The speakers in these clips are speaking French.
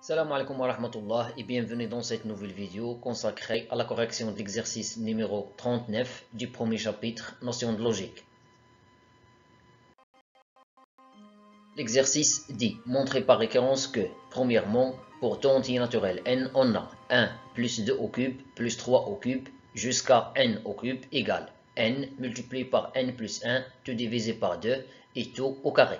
Salam alaikum wa rahmatullah et bienvenue dans cette nouvelle vidéo consacrée à la correction de l'exercice numéro 39 du premier chapitre, notion de logique. L'exercice dit, montrer par récurrence que, premièrement, pour tout entier naturel n, on a 1 plus 2 au cube plus 3 au cube jusqu'à n au cube égale n multiplié par n plus 1, tout divisé par 2 et tout au carré.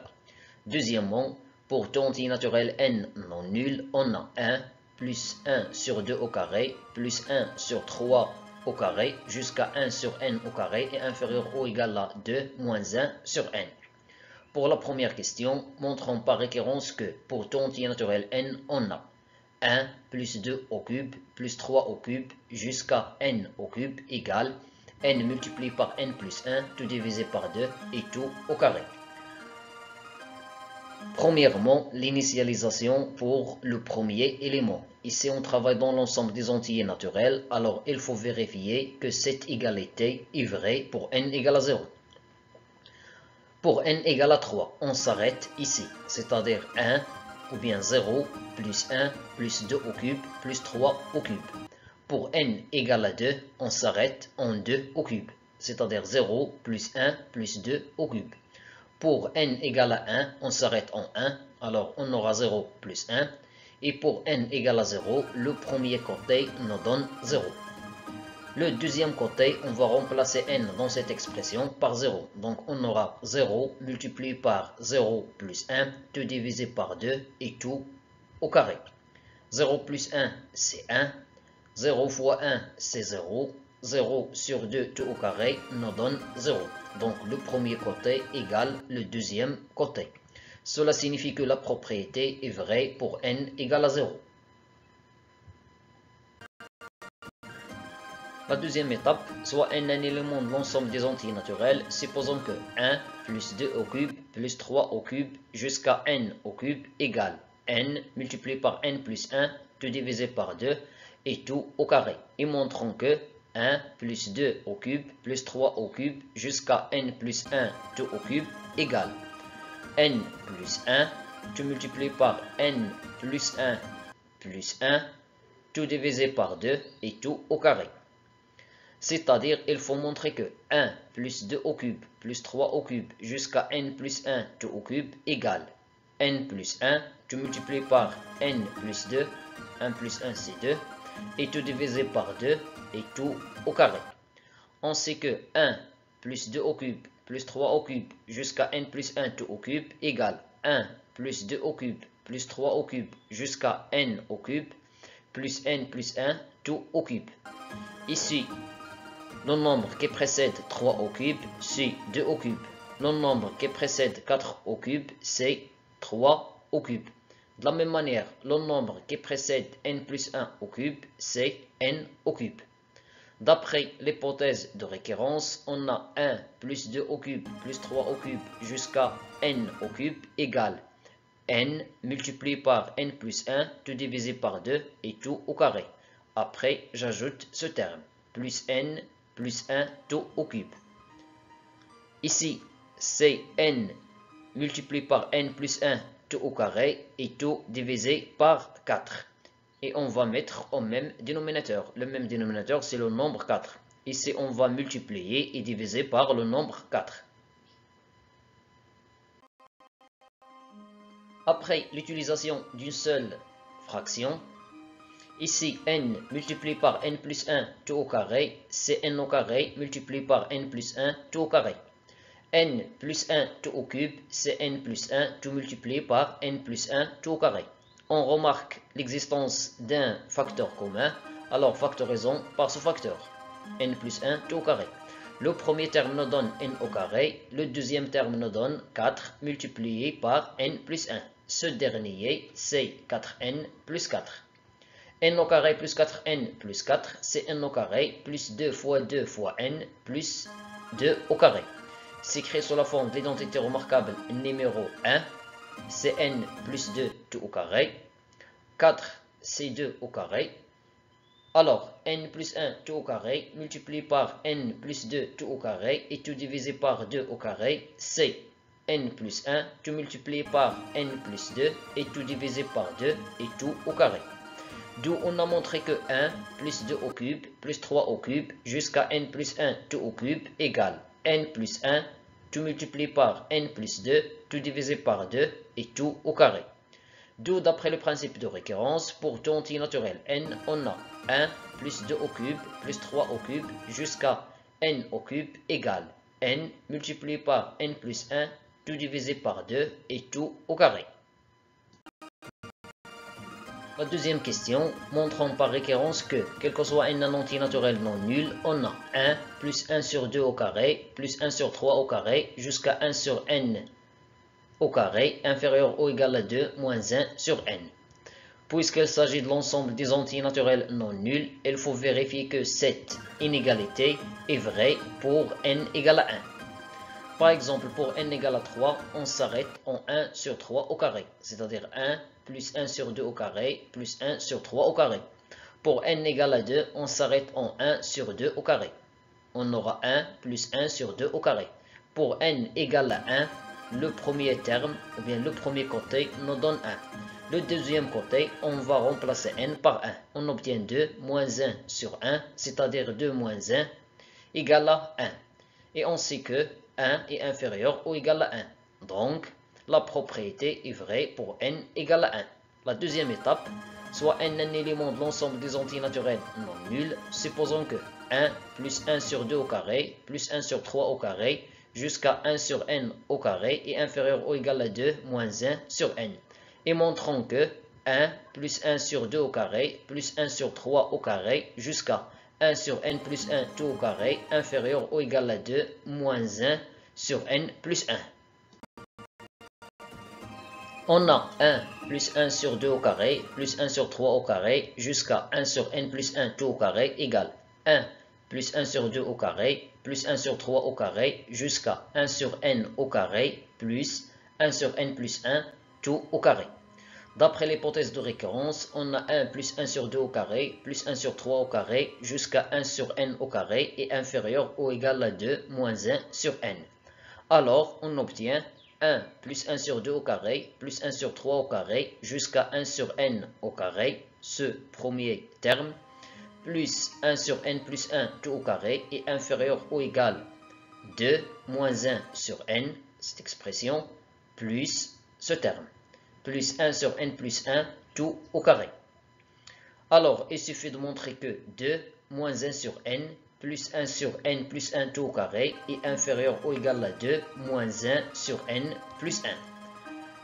Deuxièmement, pour tout entier naturel n non nul, on a 1 plus 1 sur 2 au carré plus 1 sur 3 au carré jusqu'à 1 sur n au carré est inférieur ou égal à 2 moins 1 sur n. Pour la première question, montrons par récurrence que pour tout entier naturel n, on a 1 plus 2 au cube plus 3 au cube jusqu'à n au cube égale n multiplié par n plus 1, tout divisé par 2 et tout au carré. Premièrement, l'initialisation pour le premier élément. Ici, on travaille dans l'ensemble des entiers naturels, alors il faut vérifier que cette égalité est vraie pour n égale à 0. Pour n égale à 3, on s'arrête ici, c'est-à-dire 1 ou bien 0 plus 1 plus 2 au cube plus 3 au cube. Pour n égale à 2, on s'arrête en 2 au cube, c'est-à-dire 0 plus 1 plus 2 au cube. Pour n égale à 1, on s'arrête en 1, alors on aura 0 plus 1. Et pour n égale à 0, le premier côté nous donne 0. Le deuxième côté, on va remplacer n dans cette expression par 0. Donc on aura 0 multiplié par 0 plus 1, tout divisé par 2 et tout au carré. 0 plus 1, c'est 1. 0 fois 1, c'est 0. 0 sur 2 tout au carré nous donne 0. Donc le premier côté égale le deuxième côté. Cela signifie que la propriété est vraie pour n égale à 0. La deuxième étape, soit n un élément de l'ensemble des entiers naturels, supposons que 1 plus 2 au cube plus 3 au cube jusqu'à n au cube égale n multiplié par n plus 1, tout divisé par 2 et tout au carré. Et montrons que 1 plus 2 au cube plus 3 au cube jusqu'à n plus 1 tout au cube égale n plus 1 tout multiplié par n plus 1 plus 1 tout divisé par 2 et tout au carré. C'est-à-dire, il faut montrer que 1 plus 2 au cube plus 3 au cube jusqu'à n plus 1 tout au cube égale n plus 1 tout multiplié par n plus 2, 1 plus 1 c'est 2, et tout divisé par 2 et tout au carré. On sait que 1 plus 2 au cube plus 3 au cube jusqu'à n plus 1 tout au cube égale 1 plus 2 au cube plus 3 au cube jusqu'à n au cube plus n plus 1 tout au cube. Ici, le nombre qui précède 3 au cube, c'est 2 au cube. Le nombre qui précède 4 au cube, c'est 3 au cube. De la même manière, le nombre qui précède n plus 1 au cube, c'est n au cube. D'après l'hypothèse de récurrence, on a 1 plus 2 au cube plus 3 au cube jusqu'à n au cube égale n multiplié par n plus 1, tout divisé par 2 et tout au carré. Après, j'ajoute ce terme, plus n plus 1 tout au cube. Ici, c'est n multiplié par n plus 1 tout au carré et tout divisé par 4. Et on va mettre au même dénominateur. Le même dénominateur, c'est le nombre 4. Ici, on va multiplier et diviser par le nombre 4. Après l'utilisation d'une seule fraction, ici, n multiplié par n plus 1 tout au carré, c'est n au carré multiplié par n plus 1 tout au carré. N plus 1 tout au cube, c'est n plus 1 tout multiplié par n plus 1 tout au carré. On remarque l'existence d'un facteur commun, alors factorisons par ce facteur, n plus 1 tout au carré. Le premier terme nous donne n au carré, le deuxième terme nous donne 4 multiplié par n plus 1. Ce dernier, c'est 4n plus 4. n au carré plus 4n plus 4, c'est n au carré plus 2 fois 2 fois n plus 2 au carré. S'écrit sous la forme de l'identité remarquable numéro 1, c'est n plus 2 tout au carré. 4, c'est 2 au carré. Alors, n plus 1 tout au carré multiplié par n plus 2 tout au carré et tout divisé par 2 au carré, c'est n plus 1, tout multiplié par n plus 2 et tout divisé par 2 et tout au carré. D'où on a montré que 1 plus 2 au cube plus 3 au cube jusqu'à n plus 1 tout au cube égale n plus 1, tout multiplié par n plus 2, tout divisé par 2 et tout au carré. D'où, d'après le principe de récurrence, pour tout entier naturel n, on a 1 plus 2 au cube plus 3 au cube jusqu'à n au cube égale n multiplié par n plus 1, tout divisé par 2 et tout au carré. La deuxième question, montrons par récurrence que, quel que soit n un entier naturel non nul, on a 1 plus 1 sur 2 au carré plus 1 sur 3 au carré jusqu'à 1 sur n au carré inférieur ou égal à 2 moins 1 sur n. Puisqu'il s'agit de l'ensemble des entiers naturels non nuls, il faut vérifier que cette inégalité est vraie pour n égale à 1. Par exemple, pour n égale à 3, on s'arrête en 1 sur 3 au carré, c'est-à-dire 1 plus 1 sur 2 au carré plus 1 sur 3 au carré. Pour n égale à 2, on s'arrête en 1 sur 2 au carré. On aura 1 plus 1 sur 2 au carré. Pour n égale à 1, le premier terme, ou bien le premier côté, nous donne 1. Le deuxième côté, on va remplacer n par 1. On obtient 2 moins 1 sur 1, c'est-à-dire 2 moins 1, égale à 1. Et on sait que 1 est inférieur ou égal à 1. Donc, la propriété est vraie pour n égale à 1. La deuxième étape, soit n un élément de l'ensemble des entiers naturels non nuls, supposons que 1 plus 1 sur 2 au carré plus 1 sur 3 au carré jusqu'à 1 sur n au carré est inférieur ou égal à 2 moins 1 sur n. Et montrons que 1 plus 1 sur 2 au carré plus 1 sur 3 au carré jusqu'à 1 sur n plus 1 tout au carré inférieur ou égal à 2 moins 1 sur n plus 1. On a 1 plus 1 sur 2 au carré plus 1 sur 3 au carré jusqu'à 1 sur n plus 1 tout au carré égale 1 plus 1 sur 2 au carré plus 1 sur 3 au carré jusqu'à 1 sur n au carré plus 1 sur n plus 1 tout au carré. D'après l'hypothèse de récurrence, on a 1 plus 1 sur 2 au carré plus 1 sur 3 au carré jusqu'à 1 sur n au carré est inférieur ou égal à 2 moins 1 sur n. Alors, on obtient 1 plus 1 sur 2 au carré plus 1 sur 3 au carré jusqu'à 1 sur n au carré, ce premier terme, plus 1 sur n plus 1 tout au carré est inférieur ou égal à 2 moins 1 sur n, cette expression, plus ce terme, plus 1 sur n plus 1 tout au carré. Alors, il suffit de montrer que 2 moins 1 sur n plus 1 sur n plus 1 tout au carré est inférieur ou égal à 2 moins 1 sur n plus 1.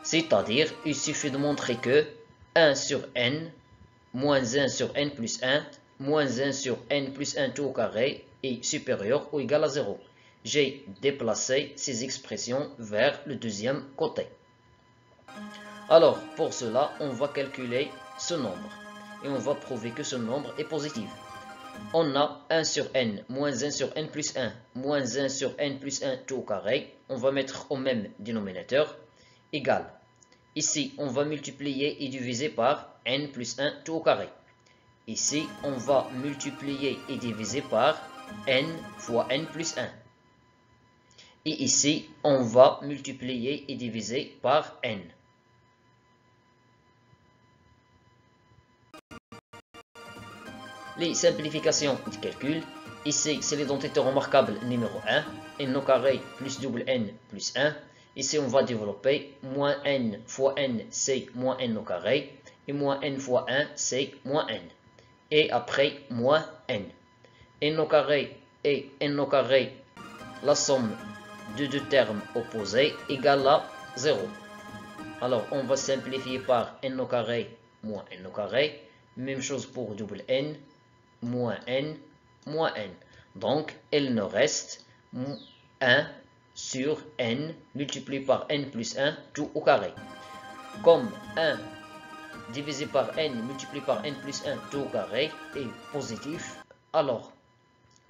C'est-à-dire, il suffit de montrer que 1 sur n moins 1 sur n plus 1 moins 1 sur n plus 1 tout au carré est supérieur ou égal à 0. J'ai déplacé ces expressions vers le deuxième côté. Alors, pour cela, on va calculer ce nombre. Et on va prouver que ce nombre est positif. On a 1 sur n moins 1 sur n plus 1 moins 1 sur n plus 1 tout au carré. On va mettre au même dénominateur, égal. Ici, on va multiplier et diviser par n plus 1 tout au carré. Ici, on va multiplier et diviser par n fois n plus 1. Et ici, on va multiplier et diviser par n. Les simplifications du calcul. Ici, c'est l'identité remarquable numéro 1. n au carré plus double n plus 1. Ici, on va développer moins n fois n, c'est moins n au carré. Et moins n fois 1, c'est moins n. Et après, moins n. n au carré et n au carré, la somme de deux termes opposés égale à 0. Alors, on va simplifier par n au carré moins n au carré. Même chose pour double n, moins n, moins n. Donc, il nous reste 1 sur n multiplié par n plus 1 tout au carré. Comme 1 divisé par n multiplié par n plus 1 tout au carré est positif, alors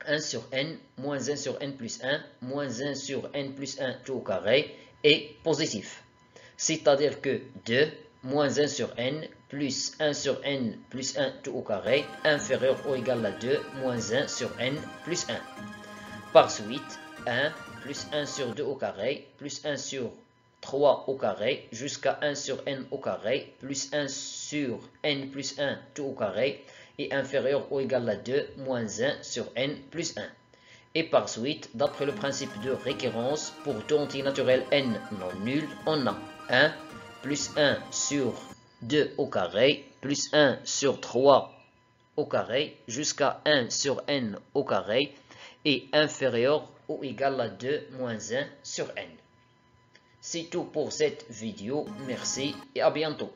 1 sur n moins 1 sur n plus 1 moins 1 sur n plus 1 tout au carré est positif. C'est-à-dire que 2 moins 1 sur n plus 1 sur n plus 1 tout au carré inférieur ou égal à 2 moins 1 sur n plus 1. Par suite, 1 plus 1 sur 2 au carré, plus 1 sur 3 au carré, jusqu'à 1 sur n au carré, plus 1 sur n plus 1 tout au carré, est inférieur ou égal à 2 moins 1 sur n plus 1. Et par suite, d'après le principe de récurrence, pour tout entier naturel n non nul, on a 1 plus 1 sur 2 au carré, plus 1 sur 3 au carré, jusqu'à 1 sur n au carré, est inférieur ou égal à 2 moins 1 sur n. C'est tout pour cette vidéo. Merci et à bientôt.